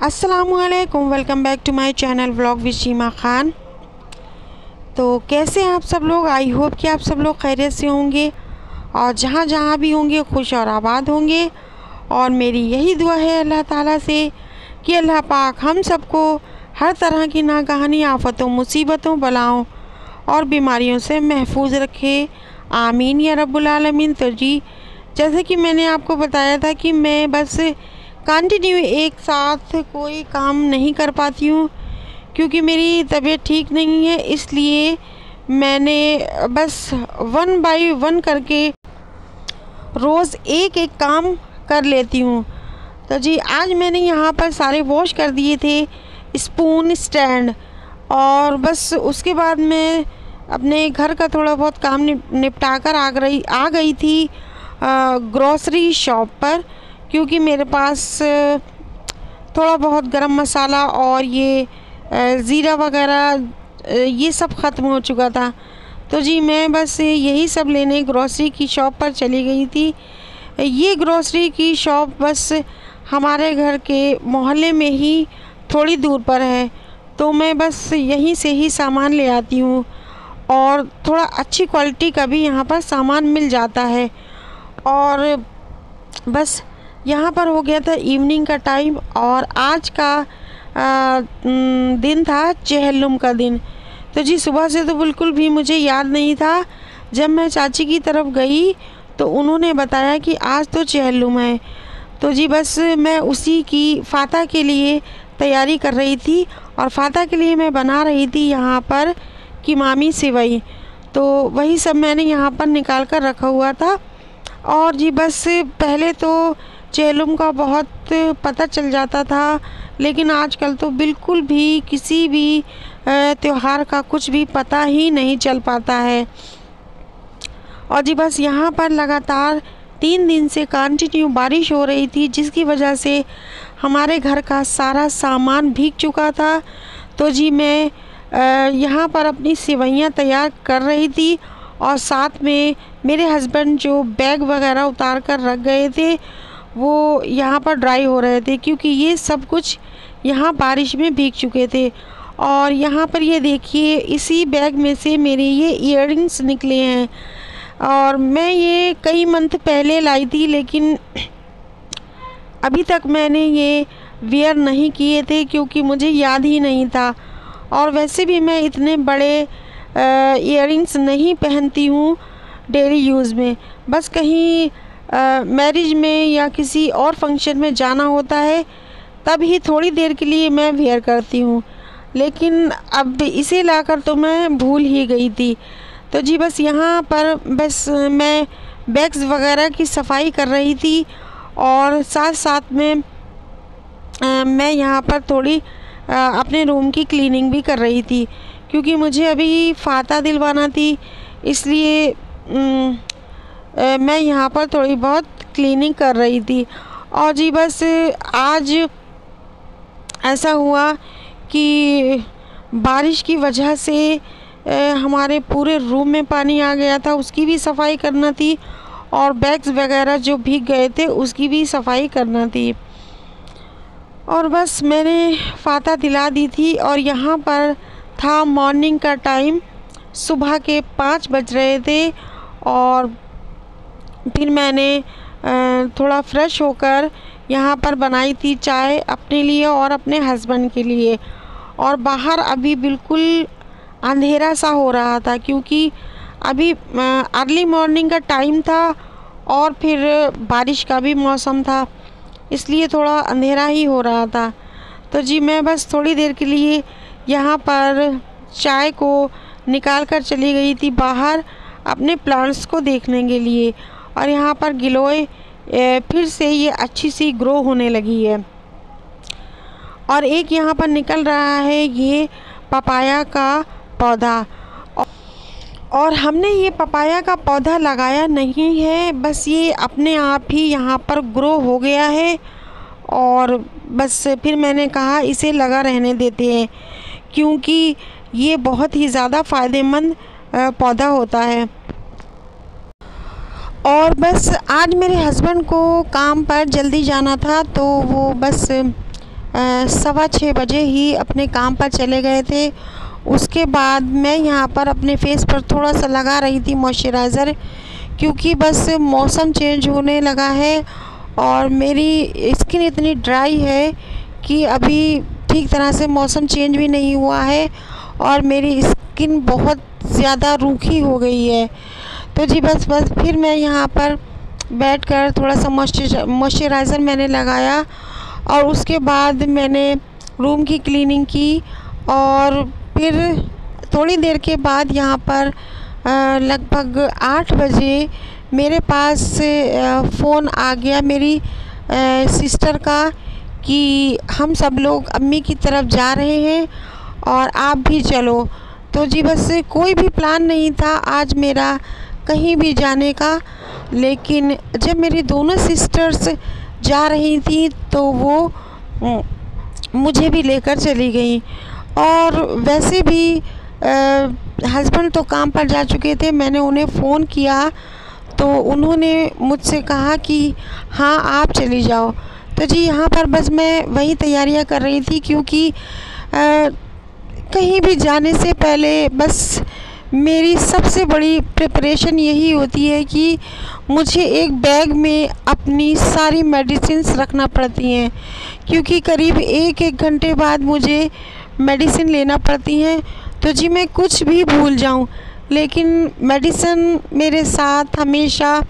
अस्सलामुअलैकुम, welcome back to my channel vlog with Sheema Khan. तो कैसे हैं आप सब लोग? आई होप कि आप सब लोग खैरियत से होंगे और जहाँ जहाँ भी होंगे खुश और आबाद होंगे। और मेरी यही दुआ है अल्लाह ताला से कि अल्लाह पाक हम सबको हर तरह की नागहानी आफतों, मुसीबतों, बलाओं और बीमारियों से महफूज रखे। आमीन या रब्बुल आलमीन। तो जी, जैसे कि मैंने आपको बताया था कि मैं बस कंटिन्यू एक साथ कोई काम नहीं कर पाती हूँ क्योंकि मेरी तबीयत ठीक नहीं है, इसलिए मैंने बस वन बाय वन करके रोज़ एक एक काम कर लेती हूँ। तो जी, आज मैंने यहाँ पर सारे वॉश कर दिए थे, स्पून, स्टैंड, और बस उसके बाद मैं अपने घर का थोड़ा बहुत काम निपटा कर आ गई थी ग्रोसरी शॉप पर, क्योंकि मेरे पास थोड़ा बहुत गरम मसाला और ये ज़ीरा वगैरह ये सब ख़त्म हो चुका था। तो जी, मैं बस यही सब लेने ग्रोसरी की शॉप पर चली गई थी। ये ग्रोसरी की शॉप बस हमारे घर के मोहल्ले में ही थोड़ी दूर पर है, तो मैं बस यहीं से ही सामान ले आती हूँ और थोड़ा अच्छी क्वालिटी का भी यहाँ पर सामान मिल जाता है। और बस यहाँ पर हो गया था इवनिंग का टाइम और आज का दिन था चेहल्लुम का दिन। तो जी, सुबह से तो बिल्कुल भी मुझे याद नहीं था। जब मैं चाची की तरफ गई तो उन्होंने बताया कि आज तो चेहल्लुम है। तो जी, बस मैं उसी की फ़ाता के लिए तैयारी कर रही थी और फ़ाता के लिए मैं बना रही थी यहाँ पर कीमामी सेवई। तो वही सब मैंने यहाँ पर निकाल कर रखा हुआ था। और जी, बस पहले तो चेहल्लुम का बहुत पता चल जाता था, लेकिन आजकल तो बिल्कुल भी किसी भी त्योहार का कुछ भी पता ही नहीं चल पाता है। और जी, बस यहाँ पर लगातार 3 दिन से कंटिन्यू बारिश हो रही थी, जिसकी वजह से हमारे घर का सारा सामान भीग चुका था। तो जी, मैं यहाँ पर अपनी सेवइयाँ तैयार कर रही थी और साथ में मेरे हस्बैंड जो बैग वगैरह उतार कर रख गए थे वो यहाँ पर ड्राई हो रहे थे, क्योंकि ये सब कुछ यहाँ बारिश में भीग चुके थे। और यहाँ पर ये देखिए, इसी बैग में से मेरे ये इयररिंग्स निकले हैं और मैं ये कई मंथ पहले लाई थी, लेकिन अभी तक मैंने ये वेयर नहीं किए थे क्योंकि मुझे याद ही नहीं था। और वैसे भी मैं इतने बड़े इयररिंग्स नहीं पहनती हूँ डेली यूज़ में। बस कहीं मैरिज में या किसी और फंक्शन में जाना होता है तब ही थोड़ी देर के लिए मैं वेयर करती हूँ, लेकिन अब इसे लाकर तो मैं भूल ही गई थी। तो जी, बस यहाँ पर बस मैं बैग्स वगैरह की सफाई कर रही थी और साथ साथ में मैं यहाँ पर थोड़ी अपने रूम की क्लीनिंग भी कर रही थी, क्योंकि मुझे अभी फ़ाता दिलवाना थी, इसलिए मैं यहाँ पर थोड़ी बहुत क्लीनिंग कर रही थी। और जी, बस आज ऐसा हुआ कि बारिश की वजह से हमारे पूरे रूम में पानी आ गया था, उसकी भी सफाई करना थी और बैग्स वगैरह जो भीग गए थे उसकी भी सफाई करना थी। और बस मैंने फ़ाता दिला दी थी और यहाँ पर था मॉर्निंग का टाइम, सुबह के 5 बज रहे थे। और फिर मैंने थोड़ा फ्रेश होकर यहाँ पर बनाई थी चाय अपने लिए और अपने हस्बैंड के लिए। और बाहर अभी बिल्कुल अंधेरा सा हो रहा था, क्योंकि अभी अर्ली मॉर्निंग का टाइम था और फिर बारिश का भी मौसम था, इसलिए थोड़ा अंधेरा ही हो रहा था। तो जी, मैं बस थोड़ी देर के लिए यहाँ पर चाय को निकाल कर चली गई थी बाहर अपने प्लांट्स को देखने के लिए। और यहाँ पर गिलोय फिर से ये अच्छी सी ग्रो होने लगी है। और एक यहाँ पर निकल रहा है ये पपाया का पौधा, और हमने ये पपाया का पौधा लगाया नहीं है, बस ये अपने आप ही यहाँ पर ग्रो हो गया है। और बस फिर मैंने कहा इसे लगा रहने देते हैं, क्योंकि ये बहुत ही ज़्यादा फ़ायदेमंद पौधा होता है। और बस आज मेरे हस्बैंड को काम पर जल्दी जाना था, तो वो बस 6:15 बजे ही अपने काम पर चले गए थे। उसके बाद मैं यहाँ पर अपने फेस पर थोड़ा सा लगा रही थी मॉइस्चराइज़र, क्योंकि बस मौसम चेंज होने लगा है और मेरी स्किन इतनी ड्राई है कि अभी ठीक तरह से मौसम चेंज भी नहीं हुआ है और मेरी स्किन बहुत ज़्यादा रूखी हो गई है। तो जी बस फिर मैं यहाँ पर बैठकर थोड़ा सा मॉइस्चराइज़र मैंने लगाया और उसके बाद मैंने रूम की क्लीनिंग की और फिर थोड़ी देर के बाद यहाँ पर लगभग 8 बजे मेरे पास फ़ोन आ गया मेरी सिस्टर का कि हम सब लोग अम्मी की तरफ जा रहे हैं और आप भी चलो। तो जी बस कोई भी प्लान नहीं था आज मेरा कहीं भी जाने का, लेकिन जब मेरी दोनों सिस्टर्स जा रही थी तो वो मुझे भी लेकर चली गई। और वैसे भी हस्बैंड तो काम पर जा चुके थे, मैंने उन्हें फ़ोन किया तो उन्होंने मुझसे कहा कि हाँ आप चली जाओ। तो जी यहाँ पर बस मैं वही तैयारियां कर रही थी, क्योंकि कहीं भी जाने से पहले बस मेरी सबसे बड़ी प्रिपरेशन यही होती है कि मुझे एक बैग में अपनी सारी मेडिसिन्स रखना पड़ती हैं, क्योंकि करीब एक घंटे बाद मुझे मेडिसिन लेना पड़ती हैं। तो जी मैं कुछ भी भूल जाऊं, लेकिन मेडिसिन मेरे साथ हमेशा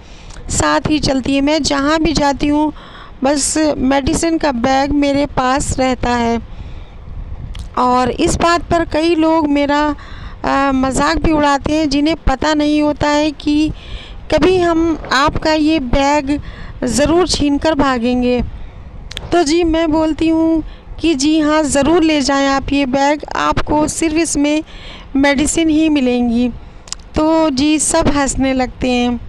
साथ ही चलती है। मैं जहां भी जाती हूं बस मेडिसिन का बैग मेरे पास रहता है। और इस बात पर कई लोग मेरा मजाक भी उड़ाते हैं, जिन्हें पता नहीं होता है कि कभी हम आपका ये बैग ज़रूर छीन कर भागेंगे। तो जी मैं बोलती हूँ कि जी हाँ ज़रूर ले जाएं आप ये बैग, आपको सिर्फ इसमें मेडिसिन ही मिलेंगी। तो जी सब हंसने लगते हैं।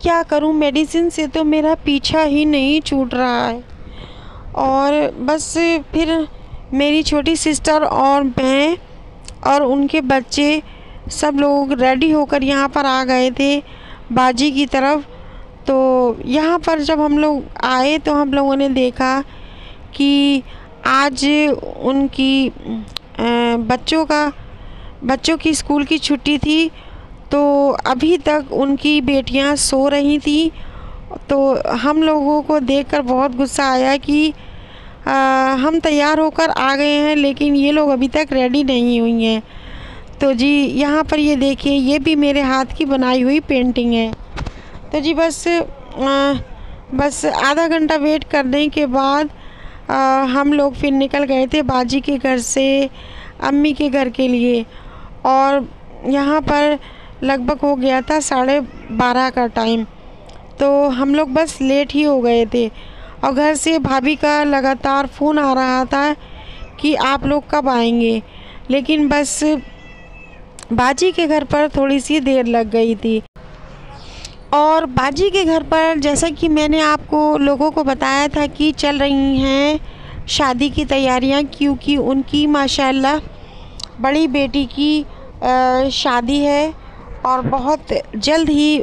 क्या करूँ, मेडिसिन से तो मेरा पीछा ही नहीं छूट रहा है। और बस फिर मेरी छोटी सिस्टर और मैं और उनके बच्चे सब लोग रेडी होकर यहाँ पर आ गए थे बाजी की तरफ। तो यहाँ पर जब हम लोग आए तो हम लोगों ने देखा कि आज उनकी बच्चों की स्कूल की छुट्टी थी, तो अभी तक उनकी बेटियां सो रही थी। तो हम लोगों को देखकर बहुत गुस्सा आया कि हम तैयार होकर आ गए हैं लेकिन ये लोग अभी तक रेडी नहीं हुई हैं। तो जी यहाँ पर ये देखिए, ये भी मेरे हाथ की बनाई हुई पेंटिंग है। तो जी बस आधा घंटा वेट करने के बाद हम लोग फिर निकल गए थे बाजी के घर से अम्मी के घर के लिए। और यहाँ पर लगभग हो गया था 12:30 का टाइम। तो हम लोग बस लेट ही हो गए थे और घर से भाभी का लगातार फ़ोन आ रहा था कि आप लोग कब आएंगे, लेकिन बस बाजी के घर पर थोड़ी सी देर लग गई थी। और बाजी के घर पर जैसा कि मैंने आपको लोगों को बताया था कि चल रही हैं शादी की तैयारियां, क्योंकि उनकी माशाल्लाह बड़ी बेटी की शादी है और बहुत जल्द ही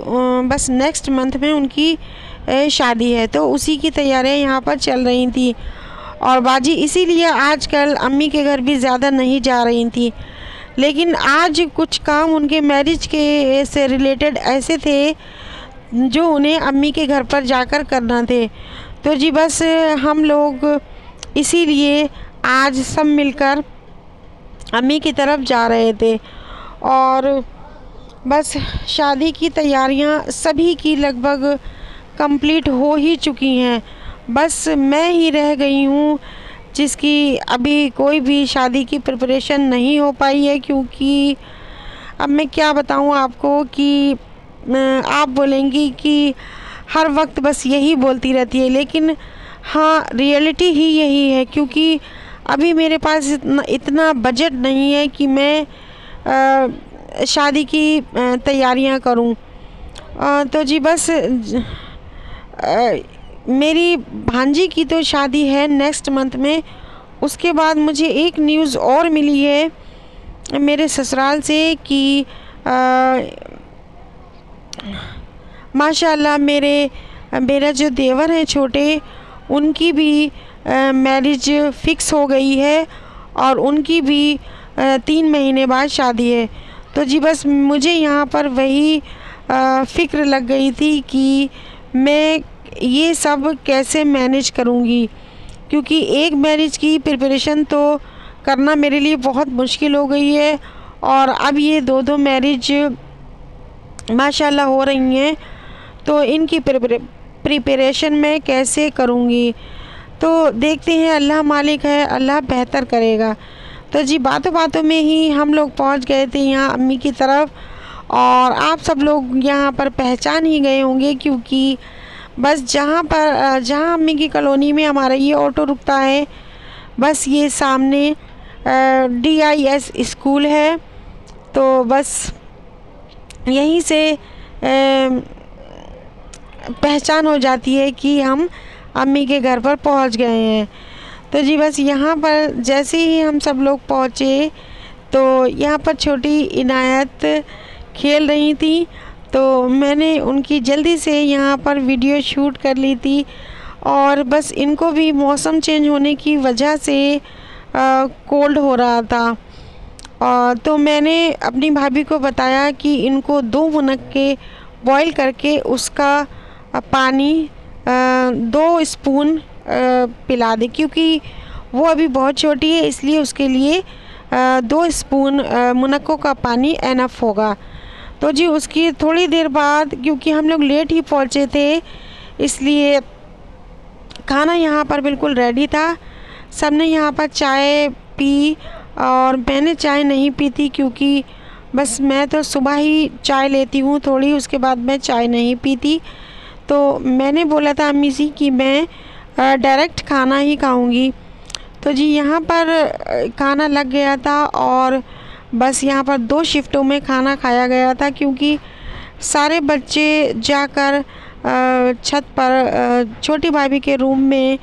बस नेक्स्ट मंथ में उनकी शादी है। तो उसी की तैयारियां यहाँ पर चल रही थी और बाजी इसीलिए आजकल अम्मी के घर भी ज़्यादा नहीं जा रही थी। लेकिन आज कुछ काम उनके मैरिज के से रिलेटेड ऐसे थे जो उन्हें अम्मी के घर पर जाकर करना थे। तो जी बस हम लोग इसीलिए आज सब मिलकर अम्मी की तरफ जा रहे थे। और बस शादी की तैयारियां सभी की लगभग कंप्लीट हो ही चुकी हैं, बस मैं ही रह गई हूँ जिसकी अभी कोई भी शादी की प्रिपरेशन नहीं हो पाई है। क्योंकि अब मैं क्या बताऊँ आपको कि आप बोलेंगी कि हर वक्त बस यही बोलती रहती है, लेकिन हाँ रियलिटी ही यही है। क्योंकि अभी मेरे पास इतना बजट नहीं है कि मैं शादी की तैयारियां करूं। तो जी बस मेरी भांजी की तो शादी है नेक्स्ट मंथ में। उसके बाद मुझे एक न्यूज़ और मिली है मेरे ससुराल से कि माशाल्लाह मेरा जो देवर हैं छोटे, उनकी भी मैरिज फिक्स हो गई है और उनकी भी 3 महीने बाद शादी है। तो जी बस मुझे यहाँ पर वही फ़िक्र लग गई थी कि मैं ये सब कैसे मैनेज करूँगी, क्योंकि एक मैरिज की प्रिपरेशन तो करना मेरे लिए बहुत मुश्किल हो गई है और अब ये 2 मैरिज माशाल्लाह हो रही हैं, तो इनकी प्रिपरेशन मैं कैसे करूँगी। तो देखते हैं, अल्लाह मालिक है, अल्लाह बेहतर करेगा। तो जी बातों बातों में ही हम लोग पहुंच गए थे यहाँ अम्मी की तरफ, और आप सब लोग यहाँ पर पहचान ही गए होंगे, क्योंकि बस जहाँ अम्मी की कॉलोनी में हमारा ये ऑटो रुकता है, बस ये सामने DIS स्कूल है। तो बस यहीं से पहचान हो जाती है कि हम अम्मी के घर पर पहुंच गए हैं। तो जी बस यहाँ पर जैसे ही हम सब लोग पहुँचे तो यहाँ पर छोटी इनायत खेल रही थी, तो मैंने उनकी जल्दी से यहाँ पर वीडियो शूट कर ली थी। और बस इनको भी मौसम चेंज होने की वजह से कोल्ड हो रहा था, तो मैंने अपनी भाभी को बताया कि इनको 2 मुनक्के बॉईल करके उसका पानी 2 स्पून पिला दे, क्योंकि वो अभी बहुत छोटी है, इसलिए उसके लिए 2 स्पून मुनक्कों का पानी एनफ होगा। तो जी उसकी थोड़ी देर बाद, क्योंकि हम लोग लेट ही पहुँचे थे, इसलिए खाना यहाँ पर बिल्कुल रेडी था। सबने यहाँ पर चाय पी और मैंने चाय नहीं पी थी, क्योंकि बस मैं तो सुबह ही चाय लेती हूँ थोड़ी, उसके बाद मैं चाय नहीं पीती। तो मैंने बोला था अम्मी से कि मैं डायरेक्ट खाना ही खाऊंगी। तो जी यहाँ पर खाना लग गया था और बस यहाँ पर 2 शिफ्टों में खाना खाया गया था, क्योंकि सारे बच्चे जाकर छत पर छोटी भाभी के रूम में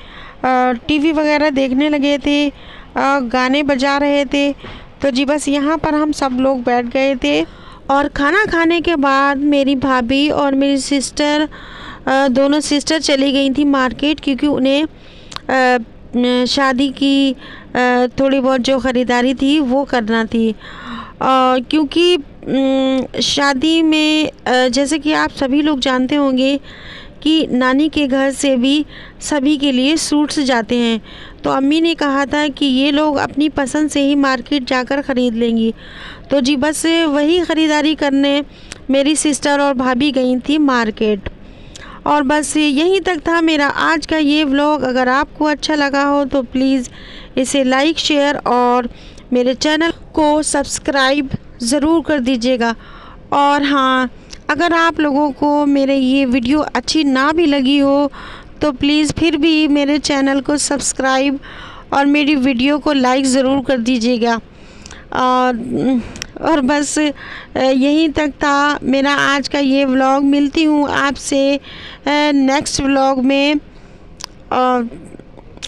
टीवी वगैरह देखने लगे थे, गाने बजा रहे थे। तो जी बस यहाँ पर हम सब लोग बैठ गए थे, और खाना खाने के बाद मेरी भाभी और मेरी सिस्टर, दोनों सिस्टर चली गई थी मार्केट, क्योंकि उन्हें शादी की थोड़ी बहुत जो ख़रीदारी थी वो करना थी। क्योंकि शादी में जैसे कि आप सभी लोग जानते होंगे कि नानी के घर से भी सभी के लिए सूट्स जाते हैं, तो अम्मी ने कहा था कि ये लोग अपनी पसंद से ही मार्केट जाकर ख़रीद लेंगी। तो जी बस वही ख़रीदारी करने मेरी सिस्टर और भाभी गई थी मार्केट। और बस यहीं तक था मेरा आज का ये व्लॉग। अगर आपको अच्छा लगा हो तो प्लीज़ इसे लाइक, शेयर और मेरे चैनल को सब्सक्राइब ज़रूर कर दीजिएगा। और हाँ, अगर आप लोगों को मेरे ये वीडियो अच्छी ना भी लगी हो तो प्लीज़ फिर भी मेरे चैनल को सब्सक्राइब और मेरी वीडियो को लाइक ज़रूर कर दीजिएगा। और बस यहीं तक था मेरा आज का ये व्लॉग। मिलती हूँ आपसे नेक्स्ट व्लॉग में,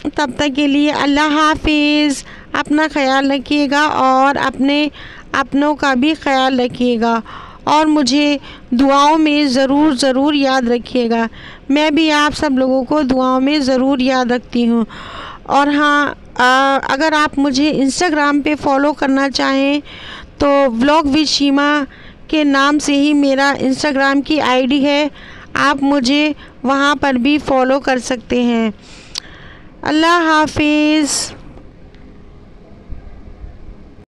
तब तक के लिए अल्लाह हाफिज़। अपना ख्याल रखिएगा और अपनों का भी ख्याल रखिएगा, और मुझे दुआओं में ज़रूर याद रखिएगा। मैं भी आप सब लोगों को दुआओं में ज़रूर याद रखती हूँ। और हाँ, अगर आप मुझे इंस्टाग्राम पे फॉलो करना चाहें तो व्लॉग विद शीमा के नाम से ही मेरा इंस्टाग्राम की आईडी है, आप मुझे वहाँ पर भी फॉलो कर सकते हैं। अल्लाह हाफिज़।